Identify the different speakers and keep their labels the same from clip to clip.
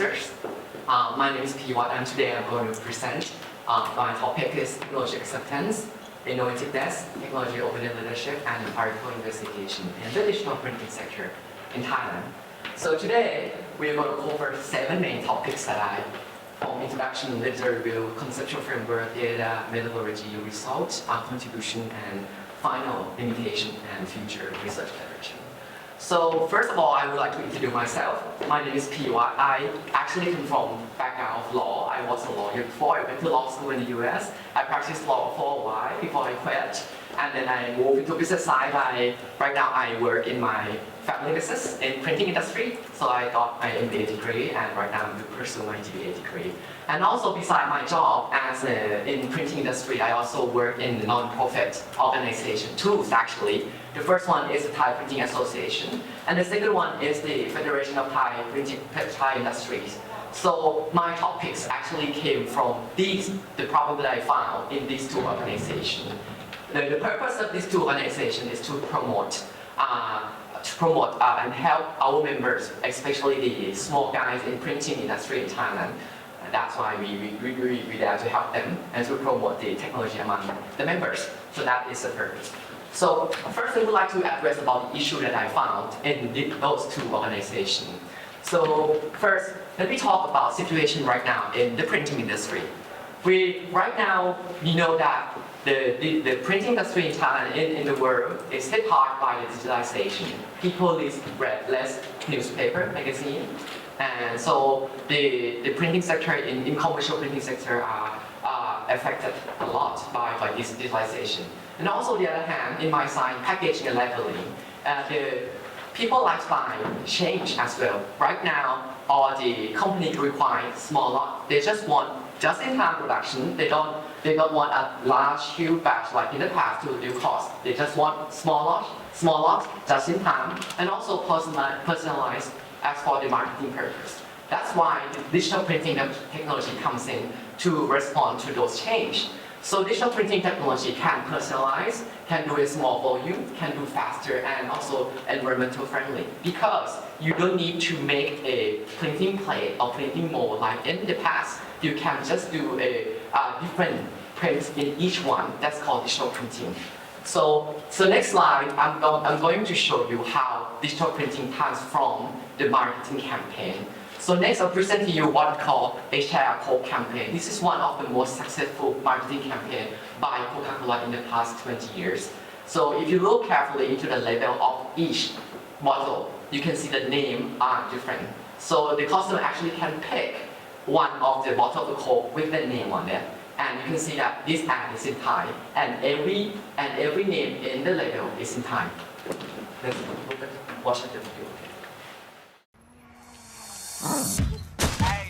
Speaker 1: professors. My name is Piyawat, and today I'm going to present my topic is technology acceptance, innovativeness, technology open leadership, and empirical investigation in the digital printing sector in Thailand. So today we are going to cover 7 main topics that I from introduction, literature review, conceptual framework, data, methodology, results, contribution, and final limitation and future research direction. So first of all, I would like to introduce myself. My name is Piyawat. I actually come from background of law. I was a lawyer before I went to law school in the US. I practiced law for a while before I quit. And then I moved into business side. Right now I work in my family business in printing industry. So I got my MBA degree, and right now I'm pursuing my MBA degree. And also beside my job in printing industry, I also work in the non-profit organization, two actually. The first one is the Thai Printing Association, and the second one is the Federation of Thai Industries. So my topics actually came from the problem that I found in these two organizations. The purpose of these two organizations is to promote and help our members, especially the small guys in printing industry in Thailand. That's why we're there to help them and to promote the technology among the members. So that is the purpose. So first I would like to address about the issue that I found in those two organizations. So first, let me talk about situation right now in the printing industry. Right now, we know that the printing industry in Thailand in the world is hit hard by the digitalization. People read less newspaper, magazine, and so the printing sector in commercial printing sector are affected a lot by this digitalization. And also, on the other hand, in my side, packaging and labeling, the people lifestyle change as well. Right now, all the companies require small lot. They just want just-in-time production. They don't want a large, huge batch like in the past to reduce cost. They just want small lot, just in time, and also personalized as for the marketing purpose. That's why digital printing technology comes in to respond to those changes. So digital printing technology can personalize, can do a small volume, can do faster, and also environmental friendly. Because you don't need to make a printing plate or printing mold like in the past. You can just do a different prints in each one. That's called digital printing. So next slide, I'm going to show you how digital printing transforms the marketing campaign. So next, I'll present to you what we call a share code campaign. This is one of the most successful marketing campaign by Coca-Cola in the past 20 years. So if you look carefully into the label of each bottle, you can see the name are different. So the customer actually can pick one of the bottle of Coke with the name on it. And you can see that this ad is in Thai, and every name in the label is in Thai. Let's watch the video.
Speaker 2: Hey,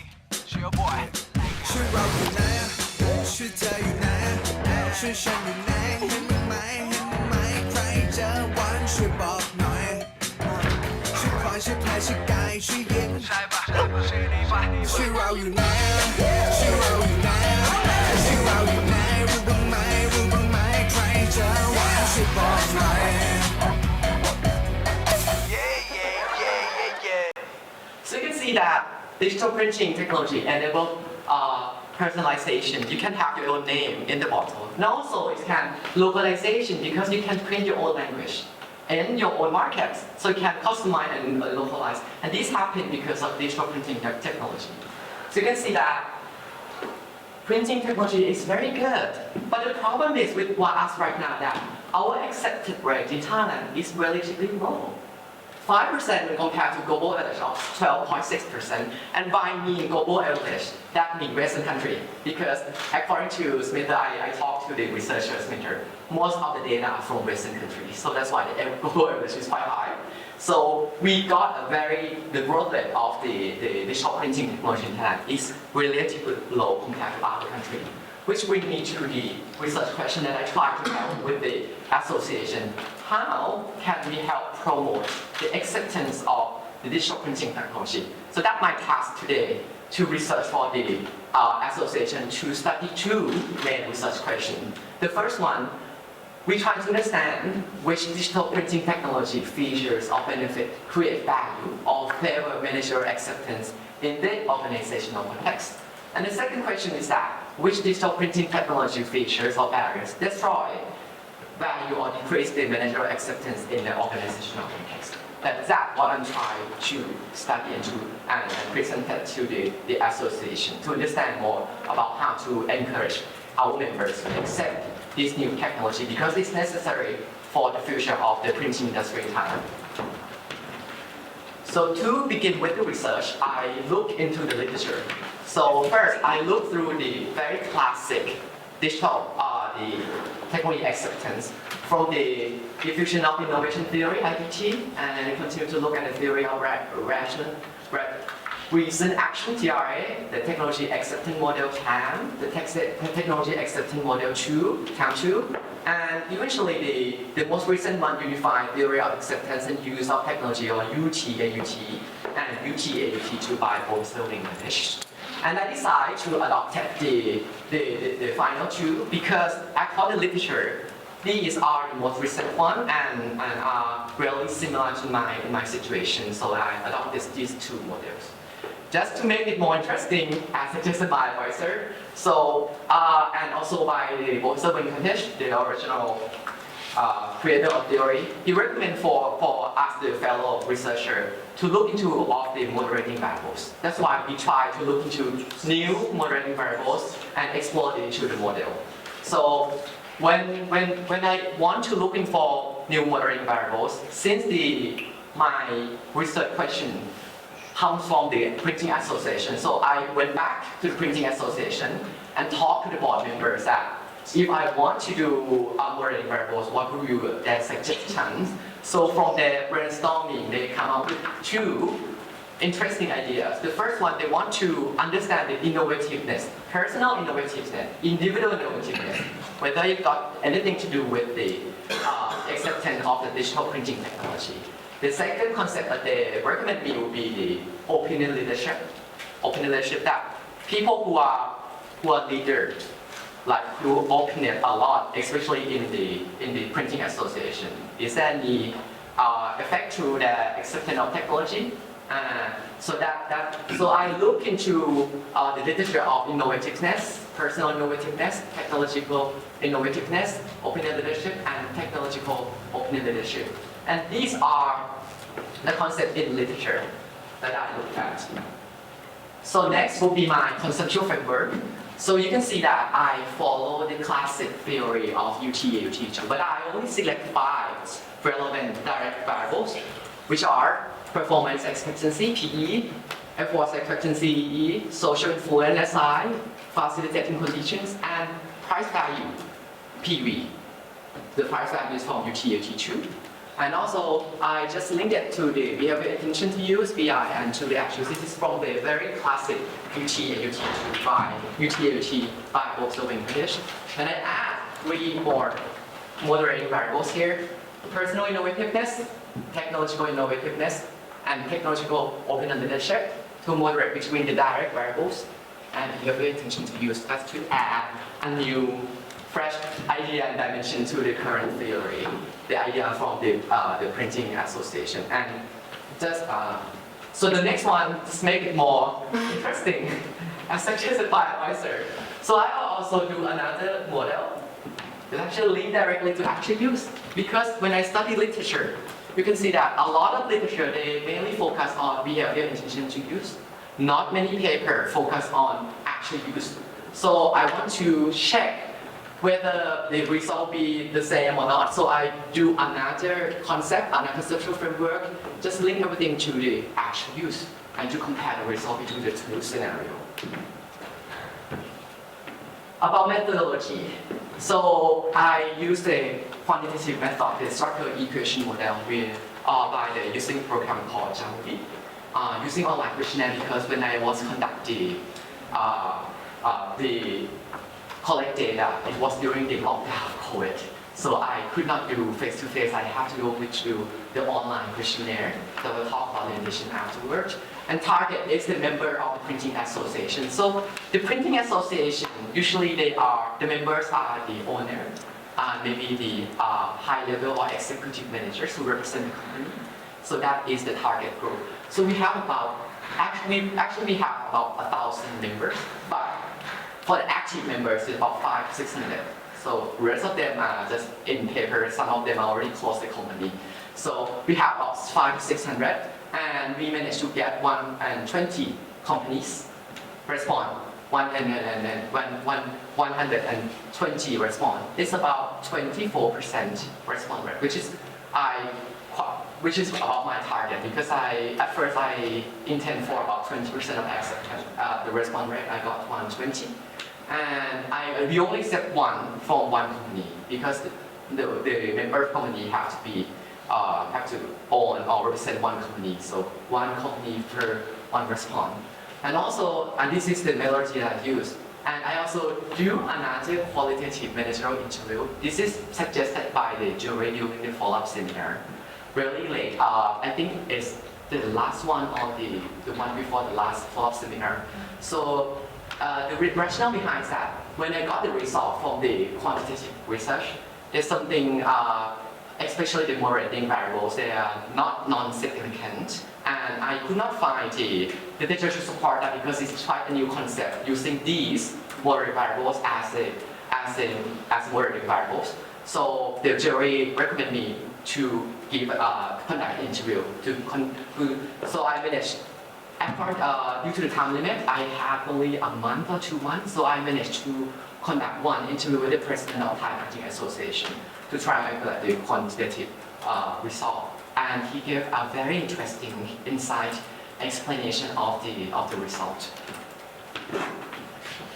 Speaker 2: 是your boy. ช่วยเราอยู่ไหนช่วยเธออยู่ไหนช่วยฉันอยู่ไหนเห็นมั้ยใครเจอวันช่วยบอกหน่อยช่วยคอยช่วยแผลช่วยกายช่วยยิ้มใช่ปะช่วยดีปะช่วยเราอยู่ไหนช่วยเราอยู่ไหนช่วยเราอยู่ไหนรู้บ้างไหมใครเจอวันช่วยบอกหน่อย
Speaker 1: So you can see that digital printing technology enables personalization. You can have your own name in the bottle. And also it can localization because you can print your own language in your own markets. So you can customize and localize. And this happens because of digital printing technology. So you can see that printing technology is very good. But the problem is with us right now that our accepted rate in Thailand is relatively low. 5% when compared to global average of 12.6%. And by mean global average, that means Western country. Because according to Smith, I talked to the researchers, most of the data are from Western countries. So that's why the global average is quite high. So we got the growth rate of the digital printing technology in Thailand is relatively low compared to other countries. Which brings me to the research question that I tried to help with the association. How can we help promote the acceptance of the digital printing technology? So that's my task today, to research for the association to study 2 main research questions. The first one, we try to understand which digital printing technology features or benefit create value or favor managerial acceptance in the organizational context. And the second question is that which digital printing technology features or barriers destroy value or decrease the managerial acceptance in the organizational context. That's what I'm trying to study and present to the association to understand more about how to encourage our members to accept this new technology because it's necessary for the future of the printing industry in Thailand. So to begin with the research, I look into the literature. So first, I look through the very classic digital the technology acceptance from the diffusion of innovation theory, IDT, and I continue to look at the theory of reason action, TRA, the technology acceptance model, TAM, the technology acceptance model 2, TAM 2, and eventually the most recent one, unified theory of acceptance and use of technology, or UT-AUT, and UT-AUT2 by both English. And I decided to adopt the final two because according to literature, these are the most recent one and are really similar to my situation. So I adopted these two models. Just to make it more interesting, as suggested by advisor, so and also by the both English, the original creator of theory, he recommended for us, the fellow researcher, to look into all of the moderating variables. That's why we try to look into new moderating variables and explore it into the model. So when I want to looking for new moderating variables, since my research question comes from the printing association, so I went back to the printing association and talked to the board members that if I want to do moderating variables, what would be their suggestions? So from their brainstorming, they come up with two interesting ideas. The first one, they want to understand the innovativeness, personal innovativeness, individual innovativeness, whether it got anything to do with the acceptance of the digital printing technology. The second concept that they recommend me would be the opinion leadership. Opinion leadership, that people who are leaders, like who opinionate a lot, especially in the printing association. Is there any effect to the acceptance of technology? So I look into the literature of innovativeness, personal innovativeness, technological innovativeness, opinion leadership, and technological opinion leadership. And these are the concepts in literature that I looked at. So next will be my conceptual framework. So you can see that I follow the classic theory of UT-AUT2, but I only select 5 relevant direct variables, which are performance expectancy, PE, effort expectancy, EE, social influence, SI, facilitating conditions, and price value, PV. The price value is from UT-AUT2. And also, I just linked it to the behavior intention to use, BI, and to the actual. This is from the very classic UT-AUT by both English. And I add 3 more moderating variables here: personal innovativeness, technological innovativeness, and technological opinion leadership to moderate between the direct variables and behavior intention to use. That's to add a new fresh idea and dimension to the current theory, the idea from the printing association. And just, so the next one, just make it more interesting, as suggested by advisor. So I will also do another model that actually link directly to attributes, because when I study literature, you can see that a lot of literature, they mainly focus on behavior intention to use. Not many papers focus on actual use. So I want to check whether the result be the same or not. So I do another concept, another conceptual framework, just link everything to the actual use and to compare the result between the two scenarios. About methodology. So I use the quantitative method, the structural equation model by using a program called Jambi. Using online questionnaire because when I was conducting the collect data, it was during the lockdown of COVID. So I could not do face-to-face, I had to go to the online questionnaire that will talk about the edition afterwards. And target is the member of the printing association. So the printing association, usually the members are the owner, maybe the high level or executive managers who represent the company. So that is the target group. So we have about, actually we have about 1,000 members, but for the active members, it's about 500-600. So rest of them are just in paper, some of them are already closed the company. So we have about 500-600, and we managed to get 120 companies respond. 120 respond. It's about 24% response rate, which is about my target, because at first I intend for about 20% of acceptance. The response rate I got 120, and we only accept one from one company, because the member company have to own or represent one company, so one company per one response. And also, and this is the methodology that I use. And I also do another qualitative managerial interview. This is suggested by the jury during the follow-up seminar. Really late, I think it's the last one or the one before the last follow-up seminar. So the rationale behind that, when I got the result from the quantitative research, there's something, especially the moderating variables, they are not non-significant. And I could not find the literature to support that, because it's quite a new concept, using these moderating variables as moderating variables. So the jury recommended me to conduct an interview. So I managed, due to the time limit, I had only a month or 2 months, so I managed to conduct one interview with the president of Thai Marketing Association to try and collect the quantitative result. And he gave a very interesting insight explanation of the result.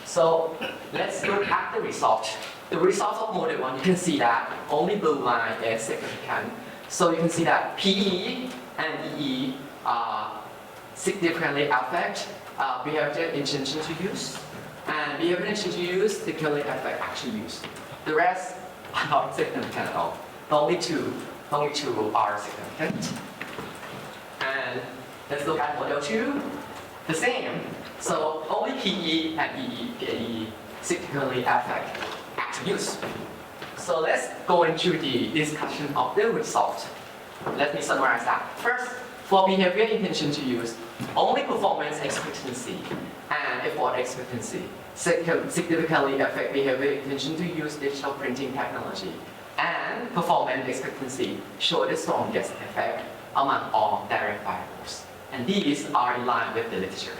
Speaker 1: So let's look at the result. The results of model 1, you can see that only blue line is significant. So you can see that PE and EE significantly affect behavior intention to use, and behavior intention to use significantly affect action use. The rest are not significant at all. Only two are significant. And let's look at model 2. The same. So only PE and PAE significantly affect action use. So let's go into the discussion of the result. Let me summarize that. First, for behavior intention to use, only performance expectancy and effort expectancy significantly affect behavior intention to use digital printing technology. And performance expectancy show the strongest effect among all direct variables. And these are in line with the literature.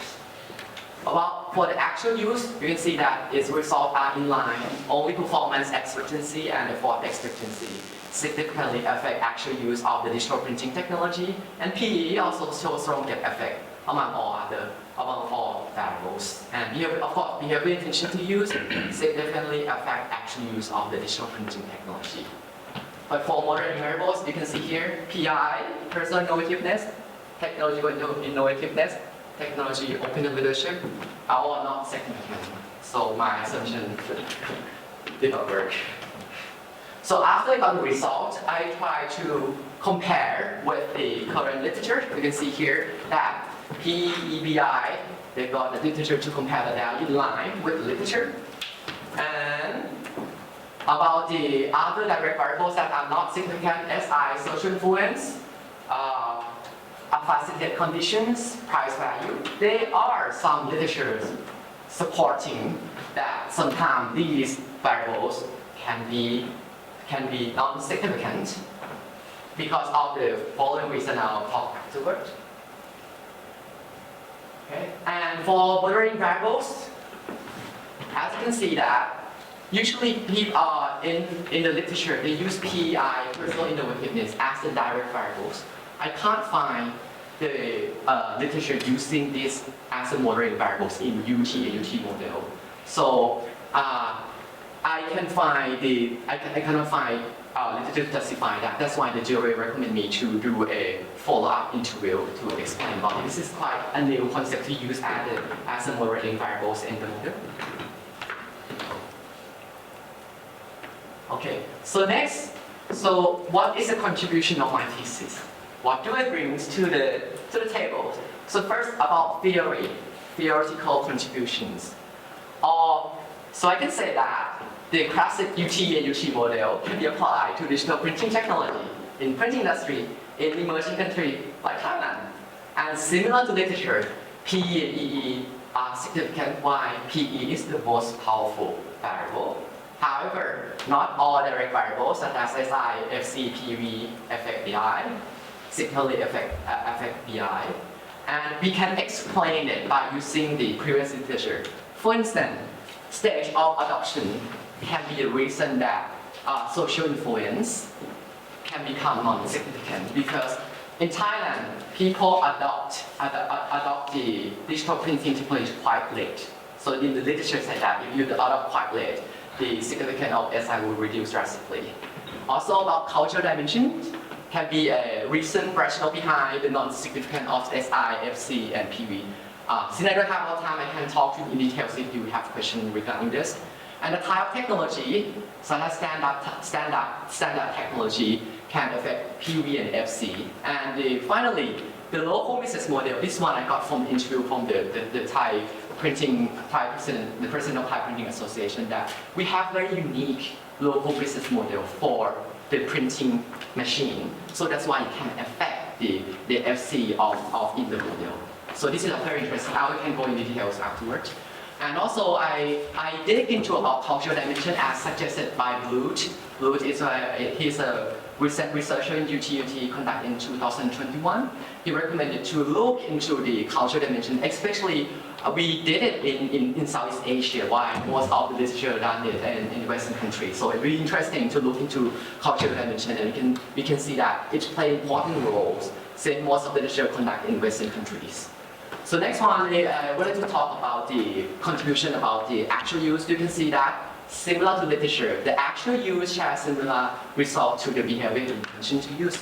Speaker 1: About for the actual use, you can see that its results are in line. Only performance expectancy and effort expectancy significantly affect actual use of the digital printing technology. And PE also shows strongest effect among all variables. And behavior, of course, behavior intention to use significantly affect actual use of the digital printing technology. But for moderating variables, you can see here, PI, personal innovativeness, technological innovativeness, technology opinion leadership are all not significant. So my assumption did not work. So after I got the result, I tried to compare with the current literature. You can see here that PEBI, they got the literature to compare that they are in line with the literature. And about the other direct variables that are not significant, SI, social influence, facilitate conditions, price value, there are some literatures supporting that sometimes these variables can be non-significant because of the following reason I'll talk afterwards. Okay. And for moderating variables, as you can see that usually in the literature they use PI, personal innovativeness, as the direct variables. I can't find the literature using this as a moderating variables in UT model. So I cannot find literature to justify that. That's why the jury recommended me to do a follow-up interview to explain about it. This is quite a new concept to use as a moderating variables in the model. Okay, so next, what is the contribution of my thesis? What do I bring to the table? So first, about theoretical contributions. So I can say that the classic UT and UT model can be applied to digital printing technology in printing industry in emerging countries like Thailand. And similar to literature, PE and EE are significant why PE is the most powerful variable. However, not all direct variables such as SI, FC, PV affect BI, significantly affect BI. And we can explain it by using the previous literature. For instance, stage of adoption can be a reason that social influence can become non-significant because in Thailand, people adopt the digital printing technology quite late. So in the literature said that if you adopt quite late, the significance of SI will reduce drastically. Also about cultural dimensions can be a reason rationale behind the non-significance of SI, FC, and PV. Since I don't have a lot of time, I can talk to you in details if you have questions regarding this. And the type of technology, such as standard technology, can affect PV and FC. And finally, the local business model. This one I got from the interview from the Thai president of Thai Printing Association, that we have very unique local business model for the printing machine. So that's why it can affect the FC of in the model. So this is a very interesting. I can go in details afterwards. And also I dig into about cultural dimension as suggested by Blut. Blut is he's a researcher in UT conducted in 2021. He recommended to look into the cultural dimension, especially we did it in Southeast Asia, while most of the literature done it in Western countries. So it's really interesting to look into cultural dimension, and we can see that it plays important roles, since most of the literature conducted in Western countries. So next one, I wanted to talk about the contribution about the actual use. You can see that similar to literature, the actual use shares similar result to the behavior intention to use.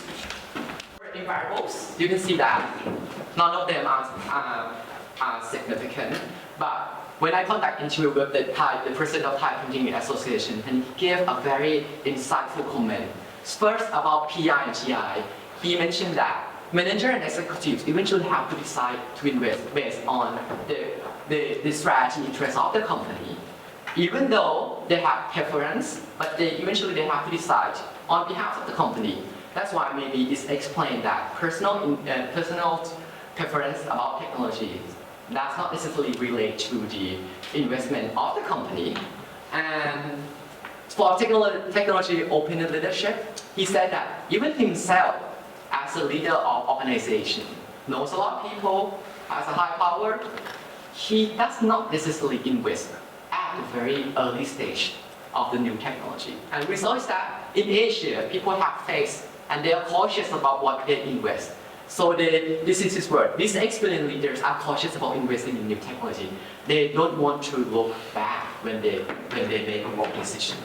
Speaker 1: In variables, you can see that none of them are significant. But when I conduct interview with the president of Thai Printing Association, and he gave a very insightful comment. First about PI and GI, he mentioned that managers and executives eventually have to decide to invest based on the strategy interest of the company. Even though they have preference, but eventually they have to decide on behalf of the company. That's why maybe it's explained that personal preference about technology does not necessarily relate to the investment of the company. And for technology opinion leadership, he said that even himself, as a leader of organization, knows a lot of people, has a high power, he does not necessarily invest at the very early stage of the new technology. And the result is that in Asia, people have faith and they are cautious about what they invest. So this is his word. These experienced leaders are cautious about investing in new technology. They don't want to look back when they make a wrong decision.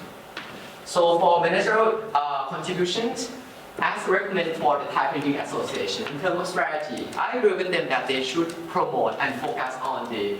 Speaker 1: So for managerial contributions, as recommended for the Thai Printing Association, in terms of strategy, I agree with them that they should promote and focus on the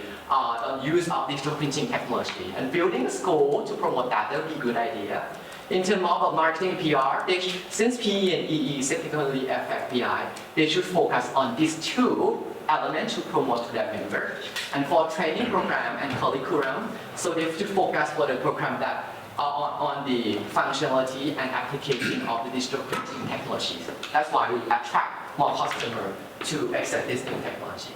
Speaker 1: use of digital printing technology. And building a school to promote that would be a good idea. In terms of marketing PR, since PE and EE significantly affect PI, they should focus on these two elements to promote to their members. And for training program and curriculum, so they should focus for the program that on the functionality and application of the digital printing technologies. That's why we attract more customers to accept this new technology.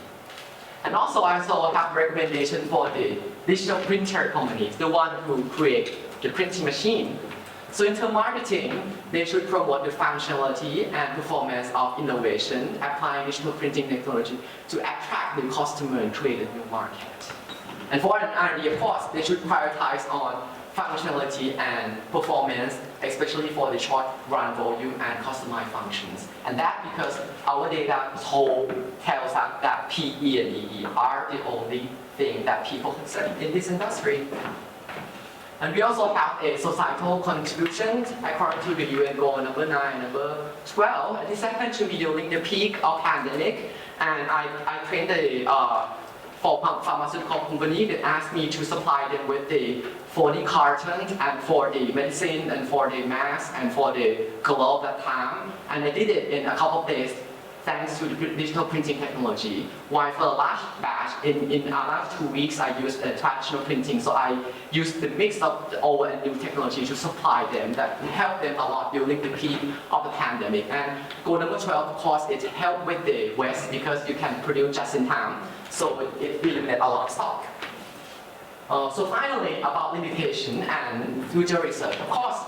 Speaker 1: And also I have recommendation for the digital printer companies, the one who create the printing machine. So in terms of marketing, they should promote the functionality and performance of innovation, applying digital printing technology to attract new customers and create a new market. And for an R&D, of course, they should prioritize on functionality and performance, especially for the short run volume and customized functions. And that because our data tells us that PE and EE are the only thing that people can study in this industry. And we also have a societal contribution according to the UN goal number 9, number 12. And this happened to me during the peak of pandemic. And I trained for pharmaceutical company that asked me to supply them with the 40 cartons and for the medicine and for the mask and for the glove that time. And I did it in a couple of days thanks to the digital printing technology. While for a large batch, in last 2 weeks, I used traditional printing. So I used the mix of the old and new technology to supply them that helped them a lot during the peak of the pandemic. And goal number 12, of course, it helped with the waste because you can produce just in time. So it eliminated a lot of stock. So finally, about limitation and future research. Of course,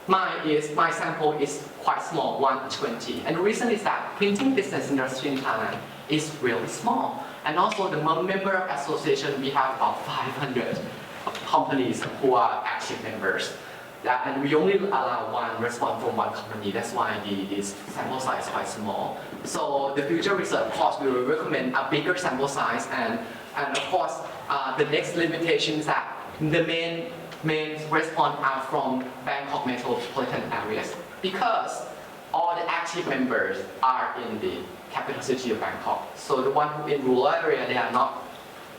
Speaker 1: my sample is quite small, 1:20. And the reason is that printing business industry in Thailand is really small. And also the member of association, we have about 500 companies who are active members. And we only allow one response from one company. That's why the sample size is quite small. So the future research, of course, we will recommend a bigger sample size. And of course, the next limitation is that the main response are from Bangkok metropolitan areas because all the active members are in the capital city of Bangkok. So the one who in rural area, they are not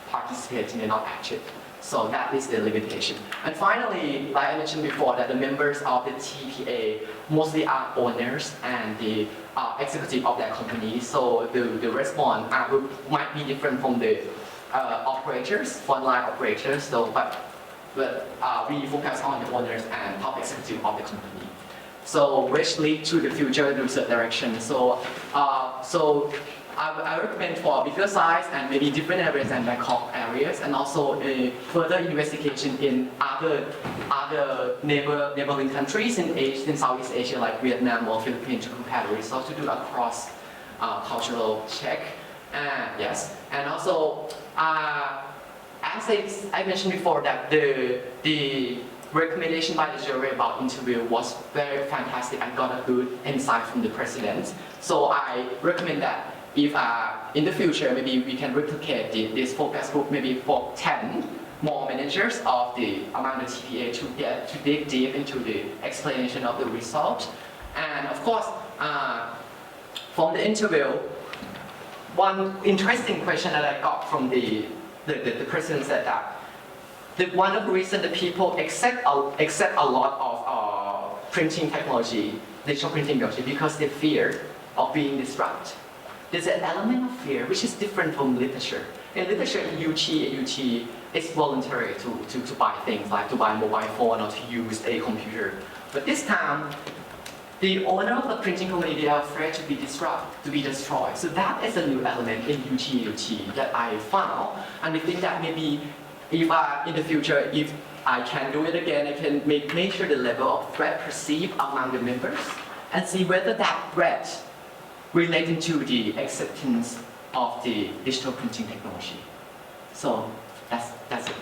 Speaker 1: participating, they're not active. So that is the limitation. And finally, like I mentioned before, that the members of the TPA mostly are owners and the executive of their company. So the response might be different from the operators, frontline operators. So, but we focus on the owners and top executive of the company. So which lead to the future research direction. So I recommend for bigger size and maybe different areas than Bangkok areas, and also a further investigation in other neighboring countries in Southeast Asia like Vietnam or Philippines to compare the results to do a cross cultural check. Yes, and also as I mentioned before that the recommendation by the jury about interview was very fantastic. I got a good insight from the president. So I recommend that if in the future maybe we can replicate this focus group maybe for 10 more managers of among the TPA to dig deep into the explanation of the result. And of course, from the interview, one interesting question that I got from the president said that one of the reasons that people accept a lot of printing technology, digital printing technology, because they fear of being disrupted. There's an element of fear which is different from literature. In literature, in UT, it's voluntary to buy things like to buy a mobile phone or to use a computer. But this time, the owner of the printing company, they are afraid to be disrupted, to be destroyed. So that is a new element in UT that I found. And I think that maybe if in the future, if I can do it again, I can measure the level of threat perceived among the members and see whether that threat relating to the acceptance of the digital printing technology. So that's it.